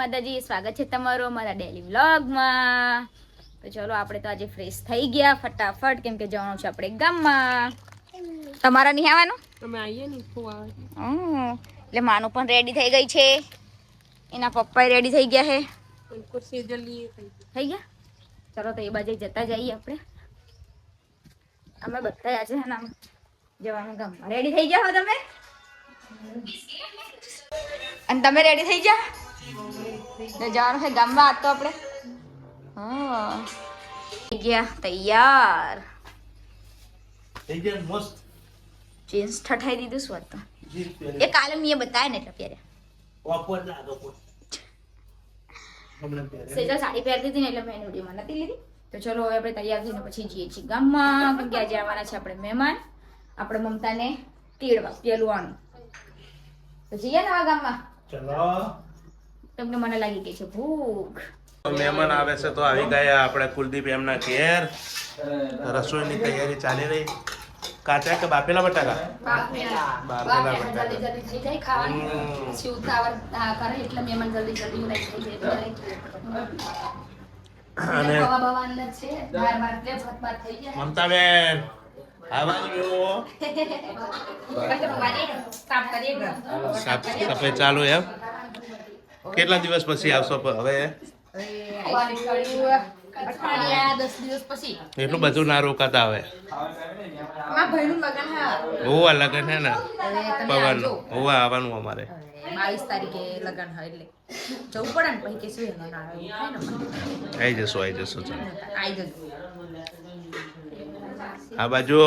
માતાજી, સ્વાગત છે તમારો મારા ડેલી વ્લોગમાં। તો ચલો આપણે તો આજે ફ્રેશ થઈ ગયા ફટાફટ, કેમ કે જવાનું છે આપણે ગામમાં। તમારા નહીં આવવાનું? અમે આવીએ ને એટલે માનું પણ રેડી થઈ ગઈ છે, એના પપ્પા રેડી થઈ ગયા છે। કુર્સી જલ્દી થઈ ગયા? ચલો તો એ બાજુ જતા જઈએ આપણે। અમે બધા આજે છે ને જવાનું ગામમાં। રેડી થઈ ગયા હો તમે? અને તમે રેડી થઈ ગયા? જવાનું છે ગામમાં આજ તો આપણે। હા થઈ ગયા તૈયાર, થઈ ગયા મસ્ત જીન્સ ઠઠાઈ દીધું શું હતું એ કાલે મેં બતાવ્યા ને એટલે પહેર્યા। વાપર ના દો કોઈ હમણાં પહેરે સેજા સાડી પહેરતી હતી ને એટલે મેં વિડીયોમાં નથી લીધી। તો ચલો હવે આપણે તૈયાર થઈને પછી જઈએ છીએ ગામમાં, કેમ કે આજે આવવાના છે આપણે મહેમાન, આપણે મમતાને તેડવા પેલું। તો જઈએ ને આ ગામમાં। ચલો તમને મને લાગી ગઈ છે ભૂખ। મહેમાન આવે છે તો આવી ગયા આપણે કુલદીપ એમના ઘેર। રસોઈની તૈયારી ચાલી રહી। કાચા કે બાફેલા બટાકા? બાફેલા બટાકા। અને મમતાબેન સાફ સફાઈ ચાલુ એમ? કેટલા દિવસ પછી આવશો હવે? 10 દિવસ પછી। એટલું બધું ના રોકાતા હવે। હોવા લગન હે ને પવન હોવા આવવાનું અમારે 22 તારીખે લગન હોય એટલે જવું પડે ને પછી કે શું આવી જશો આવી જશો ચાલો આવી જજો। આ બાજુ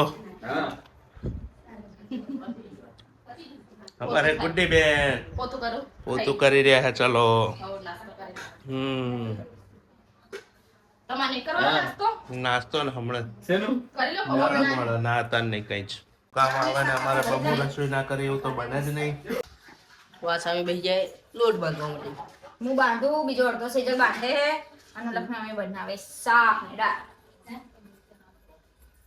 અમારે ગુડ્ડી બેન પોતું કરું પોતું કરી રહ્યા છે। ચલો તમારે કરો નાસ્તો નાસ્તો ને હમણાં કરી લો ના તન નહીં કઈ જ કામ આવે ને અમારે બબુ રસોઈ ના કરે એવું તો બને જ નહીં। વાસામી બેસી જાય લોટ બાંધવા માટે। હું બાંધું, બીજો અડધો સેજલ બાંધે અને લખના અમે બનાવે શાક ને દાળ।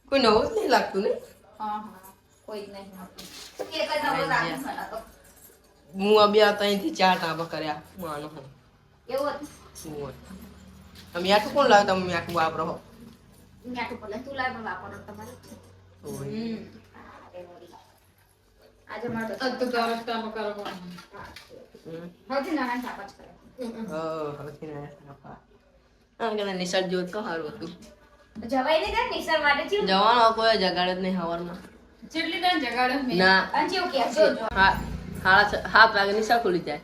કોઈ નવું જ નહીં લાગતું ને? હા કોઈ જ નહીં એક જ નવો રાખી બનાતો હું આ બે ત્રણથી 4 ટાપા કર્યા માનો હું એવું હતું। તમે યાઠું કોણ લાવે? તમે યાઠું વાપરો હો? મીઠું પડે તું લાવ પણ વાપરો તમારે। આજે મારે તો ટાપા કરો હજી નાના ટાપા જ કરે। નિશાળ જોત તો સારું હતું। જવાય નહીં ને નિસર માટે ચીવ જવાનો કોઈ જગાડે જ નહીં હવારમાં। જેટલી ટાઈમ જગાડે મે ના અને ચીવ કે જો જો 7 વાગે નિશાળ ખુલી જાય।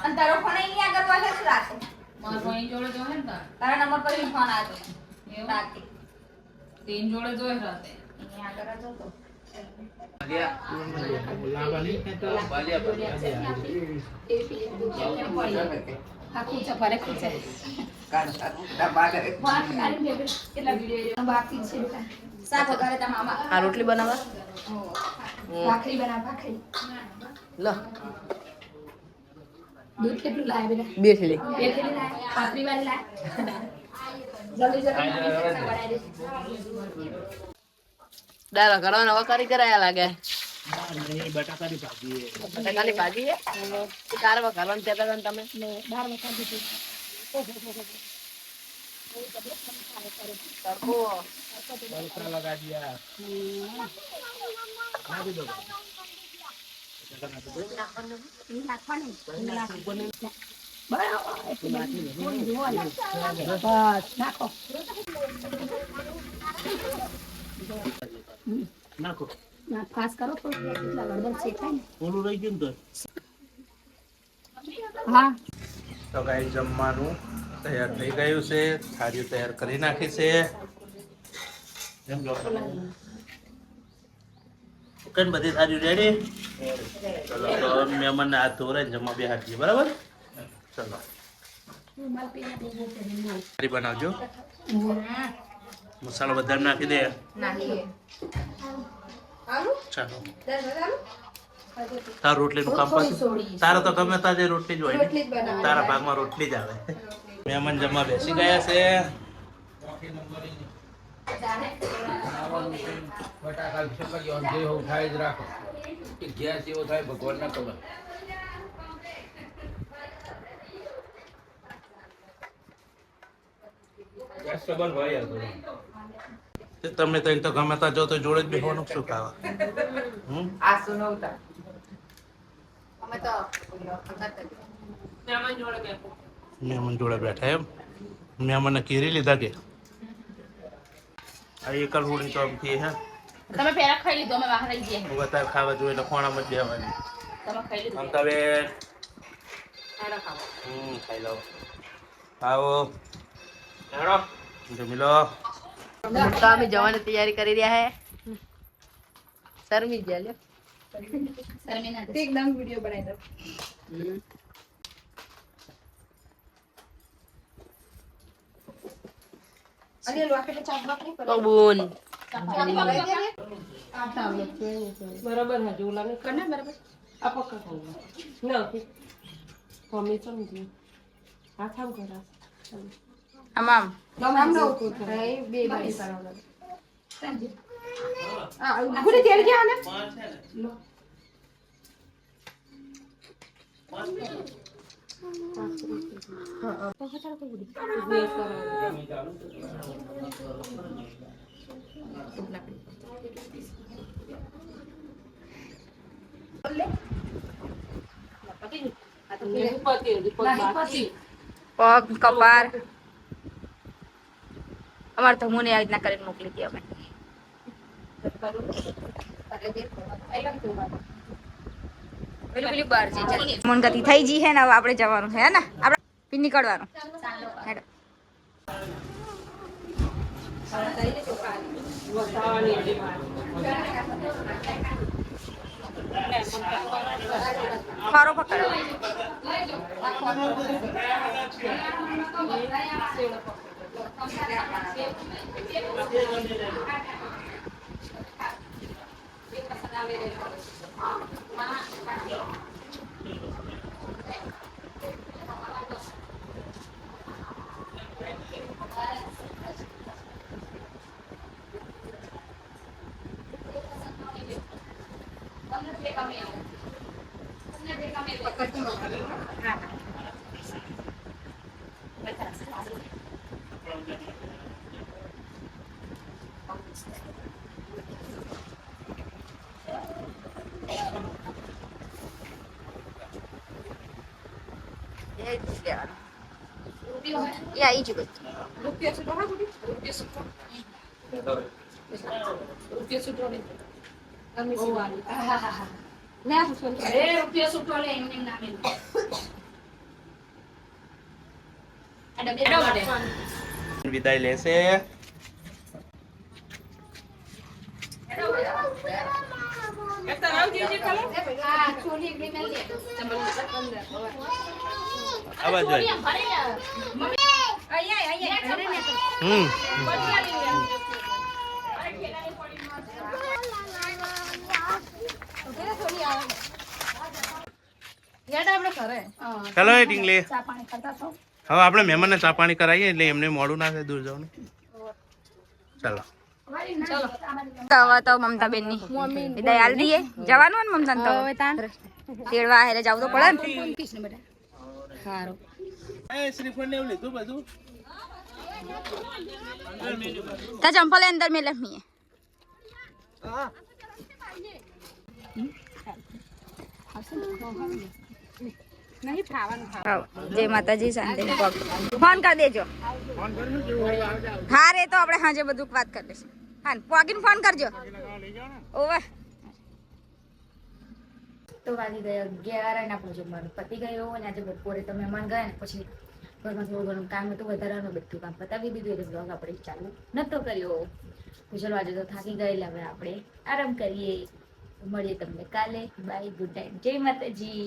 અને તારો ફોન અહીં આગળ વાગે શું રાખે? મારો ફોન જોડે જો હે ને તારા નંબર પર બી ફોન આવ્યો તો રાતે તેન જોડે જોઈ રાતે અહીં આગળ જ હતો। આખું છે ફરે છે કેટલા વિડિયો બાકી છે સાત વગારે તા મામા આ રોટલી બનાવવા ભાખરી બના ભાખરી લો દૂધ કેટલું લાવે બેટા? બેઠી લે બે થેલી લાવે ભાખરી વાળી લાવે જલ્દી બનાવી દે। દાળ કરવાનો વકારી કરાયા લાગે। બટાકાની ભાજી બટાકાની ભાજી છે તારે વઘારવાનું કહેતા હતા ને તમે? દાળ વઘાર દીધી તડકો લગા દિયા નાખો ના ખાસ કરો તો કેટલા ગડબડ છે થાય ને ઓલું રહી ગયું ને હા। તો ગાઈ જમવાનું તૈયાર થઈ ગયું છે, થાળીઓ તૈયાર કરી નાખી છે। ઓકે બધી થાળીઓ રેડી? ચલો તો મહેમાનને હાથ ધોરાય જમવા બે હાથ બરાબર? ચલો થાળી બનાવજો, મસાલો બધા નાખી દે। ચાલો તાર રોટલીનું કામ પાછું તારે તો ગમે તાજે રોટલી જ હોય ને, તારા ભાગમાં રોટલી જ આવે। મહેમાન જમવા બેસી ગયા છે। બટાકા છોકરીઓ જે હોય થાય જ રાખો કે ગેસ એવો થાય ભગવાન ના ખબર। તમે ત્રણ તો ગમે ત્યાં જો તો જોડે જ બેસવાનું શું ખાવા આ સુનવતા અમે તો મહેમાન જોડે બેઠા એમ મહેમાનને કેરી લીધા કે આ એકલ હોડી તો આમથી હે તમે પેલા ખાઈ લીધો અમે બહાર આવી જઈએ વધારે ખાવા જોઈએ એટલે ખોણામાં જ દેવાની તમે ખાઈ લીધું આમ તમે ખાઈ લો આવો જમી લો તો અમે જવાની તૈયારી કરી રહ્યા હે શર્મી ગયા લ્યો શર્મિના એકદમ વિડિયો બનાવી દો અરે લોકે તો ચાપ બાપ નહીં કરો બબૂન બરાબર હજુ ઓલા ને કરના બરાબર આ પકડ ના મમ્મી સમજી આ થામ કરા આમ આમ ન ઉતું થાય બે બારી કરાવલા આ ગુડી તેલ ગયા ને પગ કપાર અમાર તો મુને આ રીતના કરીને મોકલી દી અમે પેલી બાર છે મન ગતિ થઈ જી હે ને હવે આપણે જવાનું હે ને આપણે પી નીકળવાનું હેડો ફારો પકડો યા ઈ જ બધું રૂપિયા સુધો હા ગુડી રૂપિયા સુધો ને અમે સુવાની ના સુન એ રૂપિયા સુધો લે એમને નામે આ ડબેડો માટે વિદાય લેશે આવાજ હોય ચલો એ ટીંગલી હવે આપણે મહેમાનને ચા પાણી કરાવીએ એટલે એમને મોડું ના થાય દૂર જવાનું ચાલો હવે તો મમતા બેન ની વિદાય હાલ દઈએ જવાનું ને મમતા તો તેડવા હેરે જવું તો પડે ને સારું શ્રીફળ ને એવું લીધું બધું તા ચંપલ અંદર મેલે મીએ જય માતાજી શાંતિ ફોન કરી દેજો હા રે તો આપણે હાજે બધું વાત કરી દઈશું હા પોગીને ફોન કરજો ઓવે તો વાગી ગયા 11 અને આપણું જમવાનું પતી ગયો અને આજે બપોરે તો મહેમાન ગયા ને પછી ઘરમાં થોડું ઘણું કામ હતું વધારાનું બધું કામ પતાવી દીધું એટલે બ્લોગ આપણે ચાલુ નતો કર્યો તો ચલો આજે તો થાકી ગયેલા હવે આપણે આરામ કરીએ મળીએ તમને કાલે બાય ગુડ નાઇટ જય માતાજી